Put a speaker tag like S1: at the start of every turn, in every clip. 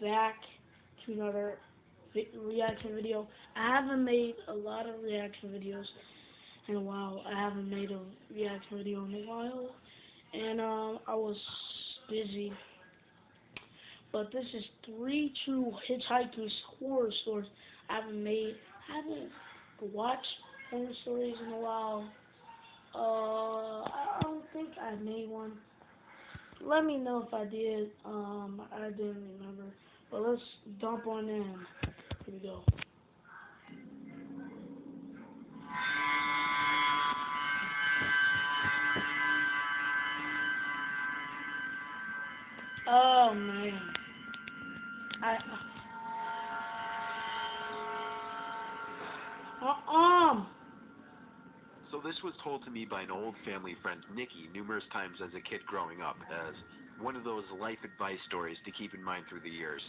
S1: back to another reaction video. I haven't made a lot of reaction videos in a while. I haven't made a reaction video in a while, and I was busy. But this is 3 true hitchhiking horror stories. I haven't watched horror stories in a while. I don't think I made one. Let me know if I did. I didn't remember. But let's dump on in. Here we go. Oh man. I
S2: So this was told to me by an old family friend, Nikki, numerous times as a kid growing up, as one of those life advice stories to keep in mind through the years.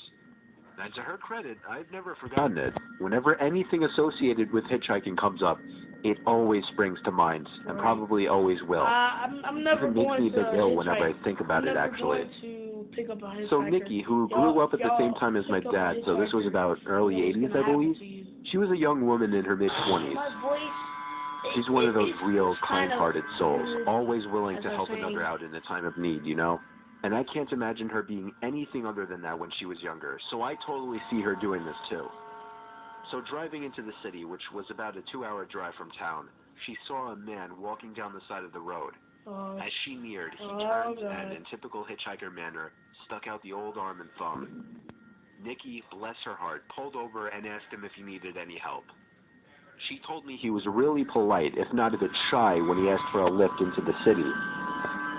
S2: And to her credit, I've never forgotten it. Whenever anything associated with hitchhiking comes up, it always springs to mind, and probably always will.
S1: I'm never
S2: it makes
S1: going
S2: me a bit
S1: to
S2: ill
S1: hitchhike.
S2: whenever I think about it, actually.
S1: I'm never going to pick up a hitchhiker.
S2: So Nikki, who grew up at the same time as my dad, so this was about early 80s, I believe, she was a young woman in her mid-20s.
S1: My voice.
S2: She's one of those real
S1: kind of
S2: kind-hearted souls,
S1: weird,
S2: always willing
S1: as
S2: to
S1: I
S2: help
S1: say.
S2: another out in a time of need, you know? And I can't imagine her being anything other than that when she was younger, so I totally see her doing this too. So driving into the city, which was about a 2-hour drive from town, she saw a man walking down the side of the road. As she neared, he turned and, in typical hitchhiker manner, stuck out the old arm and thumb. Nikki, bless her heart, pulled over and asked him if he needed any help. She told me he was really polite, if not a bit shy, when he asked for a lift into the city.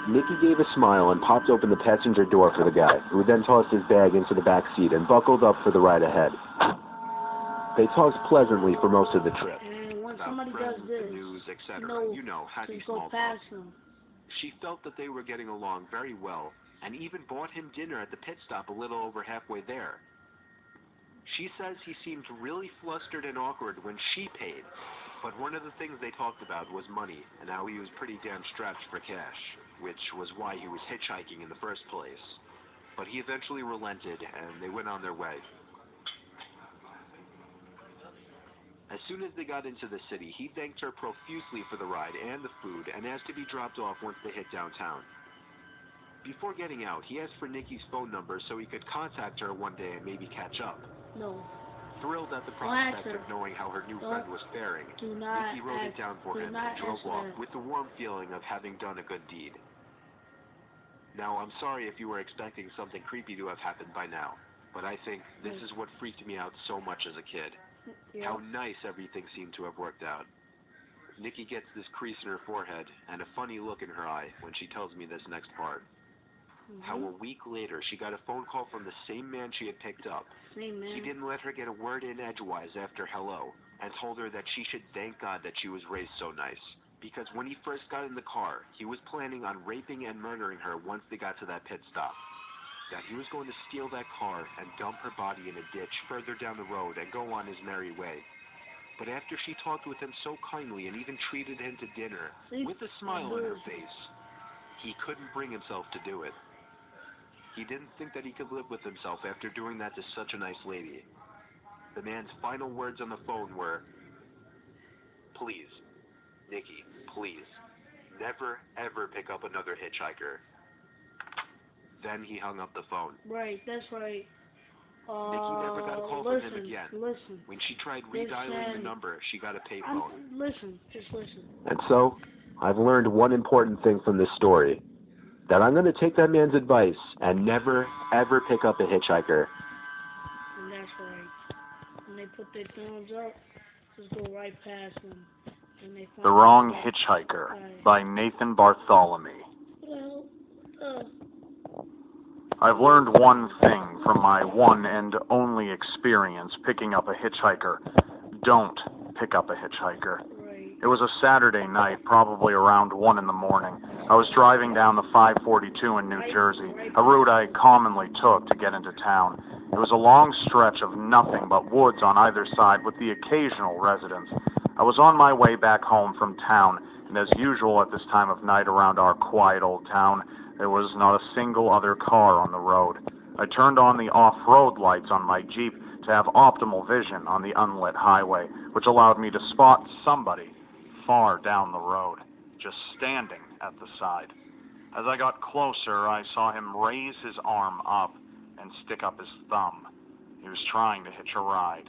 S2: Nikki gave a smile and popped open the passenger door for the guy, who then tossed his bag into the back seat and buckled up for the ride ahead. They talked pleasantly for most of the trip.
S1: And when
S2: About
S1: somebody
S2: friends,
S1: does this,
S2: the news, etc. You know, happy
S1: just go
S2: small talk.
S1: past them.
S2: She felt that they were getting along very well, and even bought him dinner at the pit stop a little over halfway there. She says he seemed really flustered and awkward when she paid, but one of the things they talked about was money, and how he was pretty damn strapped for cash, which was why he was hitchhiking in the first place. But he eventually relented, and they went on their way. As soon as they got into the city, he thanked her profusely for the ride and the food, and asked to be dropped off once they hit downtown. Before getting out, he asked for Nikki's phone number so he could contact her one day and maybe catch up.
S1: No.
S2: Thrilled at the prospect of knowing how her new friend was faring, Nikki wrote it down for him and drove off with the warm feeling of having done a good deed. Now, I'm sorry if you were expecting something creepy to have happened by now, but I think this is what freaked me out so much as a kid. How nice everything seemed to have worked out. Nikki gets this crease in her forehead and a funny look in her eye when she tells me this next part. How a week later, she got a phone call from the same man she had picked up.
S1: Same man.
S2: He didn't let her get a word in edgewise after hello, and told her that she should thank God that she was raised so nice. Because when he first got in the car, he was planning on raping and murdering her once they got to that pit stop. That he was going to steal that car and dump her body in a ditch further down the road and go on his merry way. But after she talked with him so kindly and even treated him to dinner, with a smile on her face, he couldn't bring himself to do it. He didn't think that he could live with himself after doing that to such a nice lady. The man's final words on the phone were, "Please, Nikki, please, never ever pick up another hitchhiker." Then he hung up the phone.
S1: Right, that's right.
S2: Nikki never got a call from him again.
S1: Listen.
S2: When she tried redialing the number, she got a payphone.
S1: Just listen.
S2: And so, I've learned one important thing from this story. That I'm going to take that man's advice and never, ever pick up a hitchhiker.
S1: And that's right. When they put their thumbs up, just go right past them.
S3: The Wrong Hitchhiker by Nathan Bartholomew. I've learned one thing from my one and only experience picking up a hitchhiker. Don't pick up a hitchhiker. It was a Saturday night, probably around 1 in the morning. I was driving down the 542 in New Jersey, a route I commonly took to get into town. It was a long stretch of nothing but woods on either side with the occasional residence. I was on my way back home from town, and as usual at this time of night around our quiet old town, there was not a single other car on the road. I turned on the off-road lights on my Jeep to have optimal vision on the unlit highway, which allowed me to spot somebody far down the road, just standing at the side. As I got closer, I saw him raise his arm up and stick up his thumb. He was trying to hitch a ride.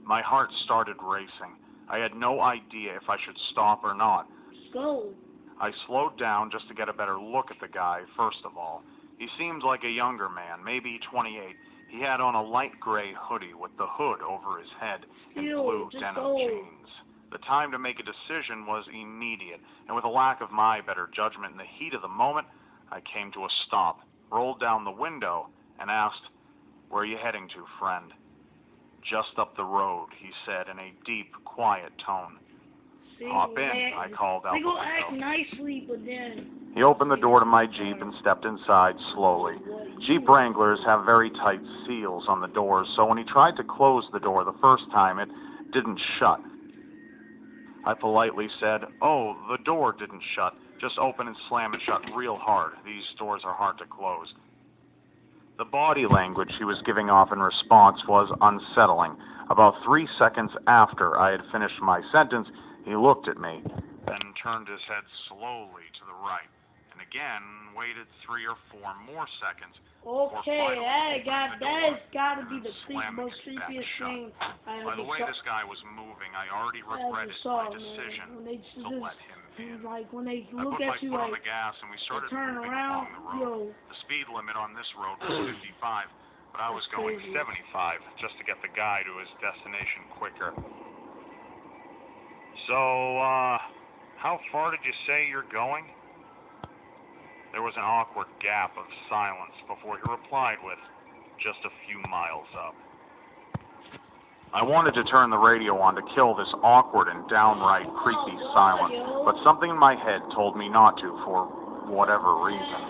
S3: My heart started racing. I had no idea if I should stop or not.
S1: Go.
S3: I slowed down just to get a better look at the guy, first of all. He seemed like a younger man, maybe 28. He had on a light gray hoodie with the hood over his head and blue denim jeans. The time to make a decision was immediate, and with a lack of my better judgment in the heat of the moment, I came to a stop, rolled down the window, and asked, "Where are you heading to, friend?" "Just up the road," he said in a deep, quiet tone. "Hop in," I called out the window.
S1: They go act nicely, but then...
S3: He opened the door to my Jeep and stepped inside slowly. Jeep Wranglers have very tight seals on the doors, so when he tried to close the door the first time, it didn't shut. I politely said, "Oh, the door didn't shut. Just open and slam it shut real hard. These doors are hard to close." The body language he was giving off in response was unsettling. About 3 seconds after I had finished my sentence, he looked at me, then turned his head slowly to the right, and again waited 3 or 4 more seconds.
S1: Okay, that has got to be the most creepiest thing I ever saw.
S3: By the way this guy was moving, I already regretted my decision to let him in.
S1: Like when they
S3: I
S1: look
S3: put my
S1: at you
S3: foot on
S1: like
S3: the gas and we started
S1: turn
S3: moving
S1: around,
S3: along the road. The speed limit on this road was 55, but I was going 75 just to get the guy to his destination quicker. "So, how far did you say you're going?" There was an awkward gap of silence before he replied with, "Just a few miles up." I wanted to turn the radio on to kill this awkward and downright creepy silence, but something in my head told me not to for whatever reason.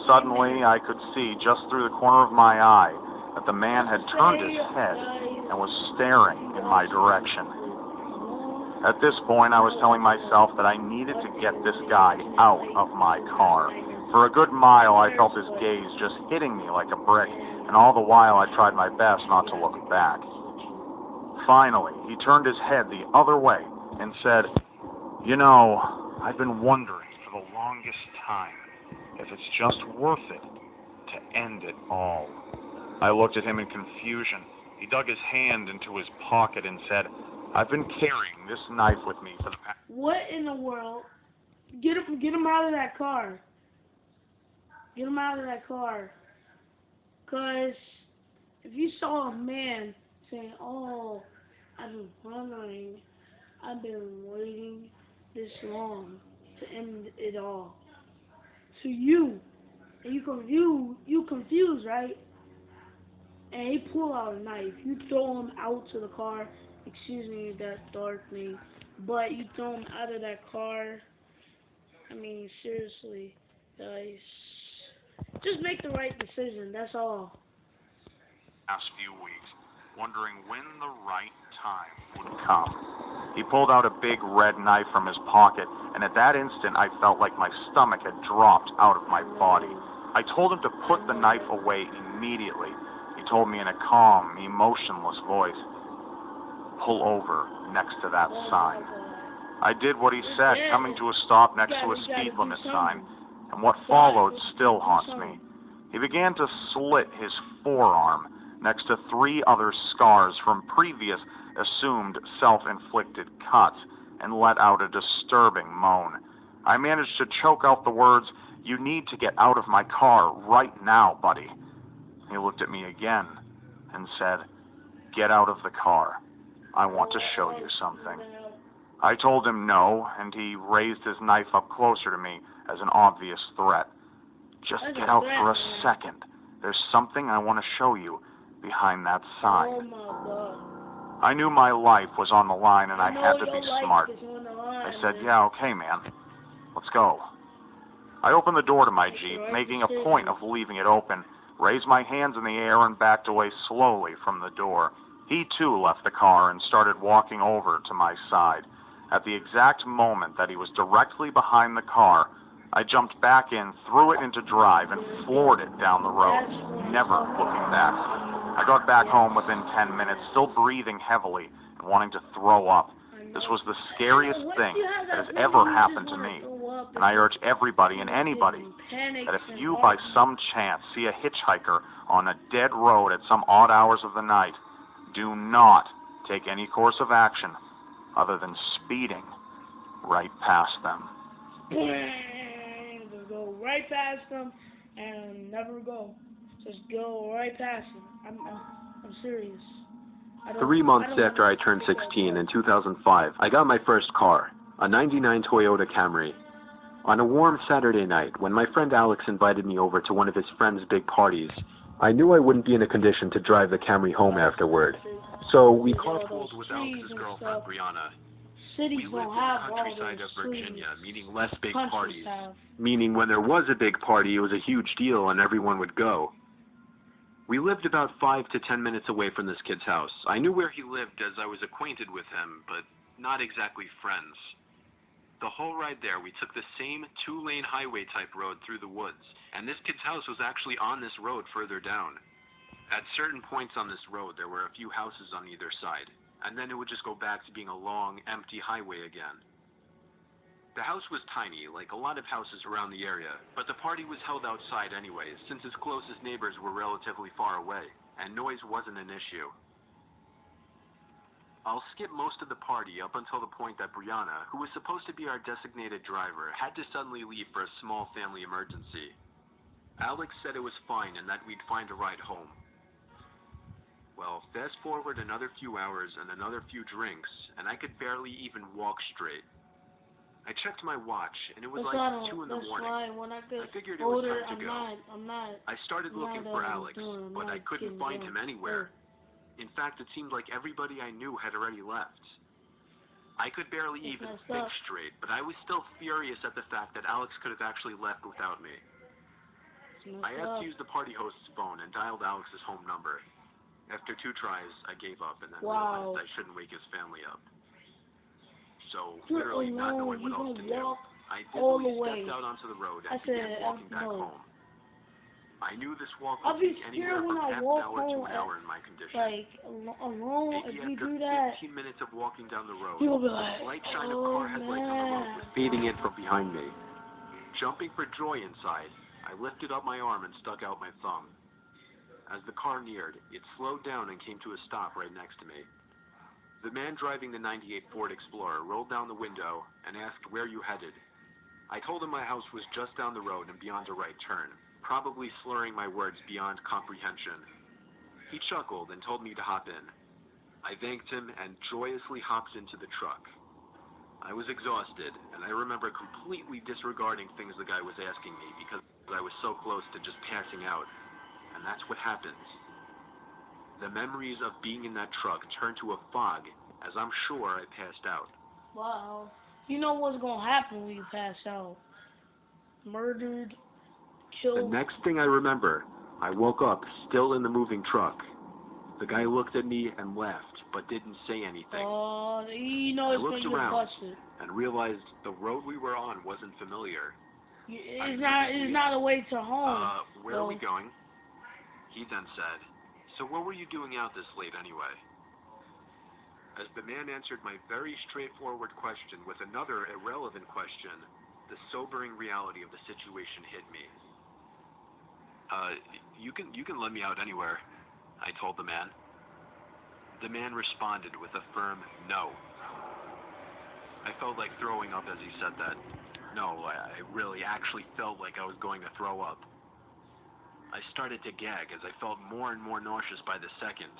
S3: Suddenly, I could see just through the corner of my eye that the man had turned his head and was staring in my direction. At this point, I was telling myself that I needed to get this guy out of my car. For a good mile, I felt his gaze just hitting me like a brick, and all the while I tried my best not to look back. Finally, he turned his head the other way and said, "You know, I've been wondering for the longest time if it's just worth it to end it all." I looked at him in confusion. He dug his hand into his pocket and said, "I've been carrying this knife with me for the past..."
S1: What in the world? Get him out of that car. Get him out of that car. Because if you saw a man saying, "Oh, I've been wondering, I've been waiting this long to end it all," to you, and you confused, right? And he pull out a knife. You throw him out to the car. Excuse me, that dark me. But you throw him out of that car. I mean, seriously, guys. Just make the right decision, that's all.
S3: Last few weeks, wondering when the right time would come. He pulled out a big red knife from his pocket, and at that instant I felt like my stomach had dropped out of my body. I told him to put the knife away immediately. He told me in a calm, emotionless voice, "Pull over next to that sign." I did what he said, coming to a stop next to a speed limit sign, and what followed still haunts me. He began to slit his forearm next to 3 other scars from previous assumed self-inflicted cuts, and let out a disturbing moan. I managed to choke out the words, "You need to get out of my car right now, buddy." He looked at me again and said, "Get out of the car. I want to show you something." I told him no, and he raised his knife up closer to me as an obvious threat. "Just get out for a second. There's something I want to show you behind that sign."
S1: Oh my God.
S3: I knew my life was on the line, and I had to be smart. I said, "Yeah, okay, man. Let's go." I opened the door to my Jeep, making a point of leaving it open, raised my hands in the air, and backed away slowly from the door. He, too, left the car and started walking over to my side. At the exact moment that he was directly behind the car, I jumped back in, threw it into drive, and floored it down the road, never looking back. I got back home within 10 minutes, still breathing heavily and wanting to throw up. This was the scariest thing that has ever happened to me. And I urge everybody and anybody that if you by some chance see a hitchhiker on a dead road at some odd hours of the night, do not take any course of action other than speeding right past them.
S1: Just go right past them and never go. Just go right past them. I'm serious.
S2: 3 months after I turned 16 in 2005, I got my first car, a '99 Toyota Camry. On a warm Saturday night, when my friend Alex invited me over to one of his friend's big parties, I knew I wouldn't be in a condition to drive the Camry home afterward. So we carpooled with Alex's girlfriend, Brianna.
S1: Cities
S2: We lived
S1: don't
S2: in
S1: have
S2: the
S1: all
S2: countryside
S1: those
S2: of Virginia,
S1: trees.
S2: meaning less big
S1: Countries
S2: parties.
S1: have.
S2: Meaning when there was a big party, it was a huge deal and everyone would go. We lived about 5 to 10 minutes away from this kid's house. I knew where he lived as I was acquainted with him, but not exactly friends. The whole ride there, we took the same 2-lane highway type road through the woods, and this kid's house was actually on this road further down. At certain points on this road, there were a few houses on either side, and then it would just go back to being a long, empty highway again. The house was tiny, like a lot of houses around the area, but the party was held outside anyways, since his closest neighbors were relatively far away, and noise wasn't an issue. I'll skip most of the party up until the point that Brianna, who was supposed to be our designated driver, had to suddenly leave for a small family emergency. Alex said it was fine and that we'd find a ride home. Well, fast forward another few hours and another few drinks, and I could barely even walk straight. I checked my watch, and it was like 2 in the morning. I figured it was time to go. I started looking for Alex, but I couldn't find him anywhere. In fact, it seemed like everybody I knew had already left. I could barely even think straight, but I was still furious at the fact that Alex could have actually left without me. I had to use the party host's phone and dialed Alex's home number. After 2 tries, I gave up and then realized I shouldn't wake his family up. So, literally not knowing what else to do, I deliberately stepped out onto the road and began walking back home. I knew this walk would take anywhere from half an hour to an hour in my condition.
S1: Alone,
S2: Maybe
S1: if you
S2: after
S1: do that,
S2: 15 minutes of walking down the road,
S1: you'll be
S2: the
S1: like,
S2: slight shine of car headlights on the road was fading in from behind me. Jumping for joy inside, I lifted up my arm and stuck out my thumb. As the car neared, it slowed down and came to a stop right next to me. The man driving the '98 Ford Explorer rolled down the window and asked where you headed. I told him my house was just down the road and beyond a right turn, probably slurring my words beyond comprehension. He chuckled and told me to hop in. I thanked him and joyously hopped into the truck. I was exhausted, and I remember completely disregarding things the guy was asking me because I was so close to just passing out. And that's what happens. The memories of being in that truck turned to a fog, as I'm sure I passed out.
S1: wow. You know what's going to happen when you pass out. Murdered, killed.
S2: The next thing I remember, I woke up still in the moving truck. The guy looked at me and laughed, but didn't say anything.
S1: You know it's going to get busted.
S2: And realized the road we were on wasn't familiar.
S1: It's not a way to home.
S2: Where are we going? He then said, so what were you doing out this late anyway? As the man answered my very straightforward question with another irrelevant question, the sobering reality of the situation hit me. You can let me out anywhere, I told the man. The man responded with a firm no. I felt like throwing up as he said that. No, I really actually felt like I was going to throw up. I started to gag as I felt more and more nauseous by the second.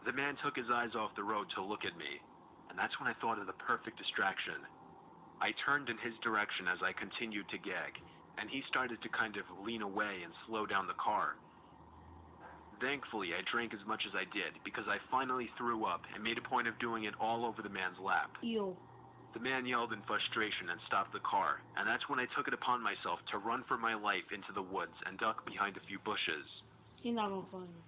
S2: The man took his eyes off the road to look at me, and that's when I thought of the perfect distraction. I turned in his direction as I continued to gag, and he started to kind of lean away and slow down the car. Thankfully, I drank as much as I did, because I finally threw up and made a point of doing it all over the man's lap.
S1: Ew.
S2: The man yelled in frustration and stopped the car, and that's when I took it upon myself to run for my life into the woods and duck behind a few bushes.
S1: He's not going to find me.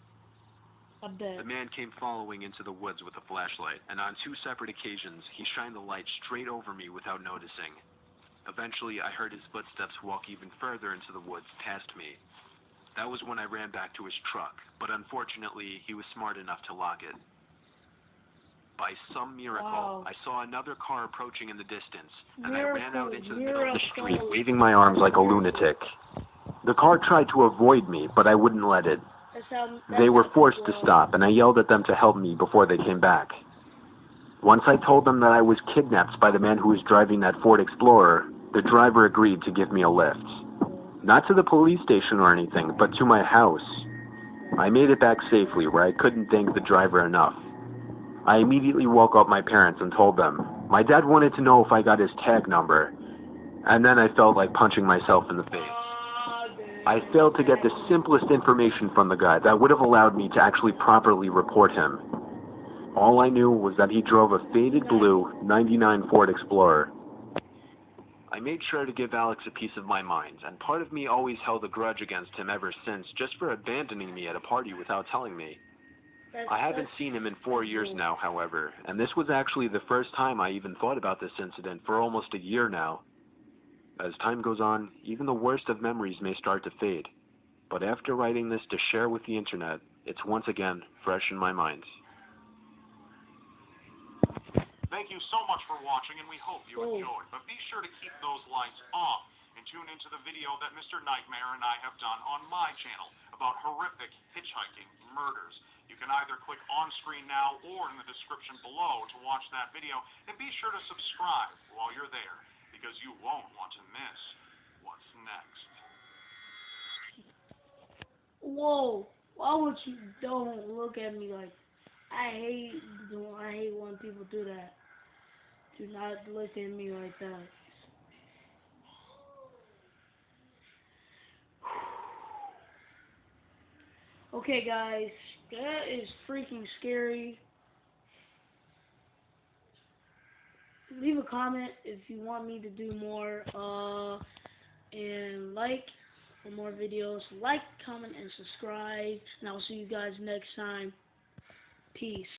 S1: I bet.
S2: The man came following into the woods with a flashlight, and on 2 separate occasions, he shined the light straight over me without noticing. Eventually, I heard his footsteps walk even further into the woods past me. That was when I ran back to his truck, but unfortunately, he was smart enough to lock it. By some miracle,
S1: Wow.
S2: I saw another car approaching in the distance, and
S1: Miracle,
S2: I ran out into the middle of the street,
S1: miracle.
S2: waving my arms like a lunatic. The car tried to avoid me, but I wouldn't let it. They were forced to stop, and I yelled at them to help me before they came back. Once I told them that I was kidnapped by the man who was driving that Ford Explorer, the driver agreed to give me a lift. Not to the police station or anything, but to my house. I made it back safely, where I couldn't thank the driver enough. I immediately woke up my parents and told them. My dad wanted to know if I got his tag number, and then I felt like punching myself in the face. I failed to get the simplest information from the guy that would have allowed me to actually properly report him. All I knew was that he drove a faded blue '99 Ford Explorer. I made sure to give Alex a piece of my mind, and part of me always held a grudge against him ever since, just for abandoning me at a party without telling me. I haven't seen him in 4 years now, however, and this was actually the first time I even thought about this incident for almost a year now. As time goes on, even the worst of memories may start to fade, but after writing this to share with the internet, it's once again fresh in my mind.
S3: Thank you so much for watching, and we hope you enjoyed. But be sure to keep those lights on and tune into the video that Mr. Nightmare and I have done on my channel about horrific hitchhiking murders. You can either click on screen now or in the description below to watch that video, and be sure to subscribe while you're there, because you won't want to miss what's next.
S1: Whoa! Why would you don't look at me like I hate when people do that. Do not look at me like that. Okay, guys, that is freaking scary. Leave a comment if you want me to do more. And like for more videos. Like, comment, and subscribe. And I'll see you guys next time. Peace.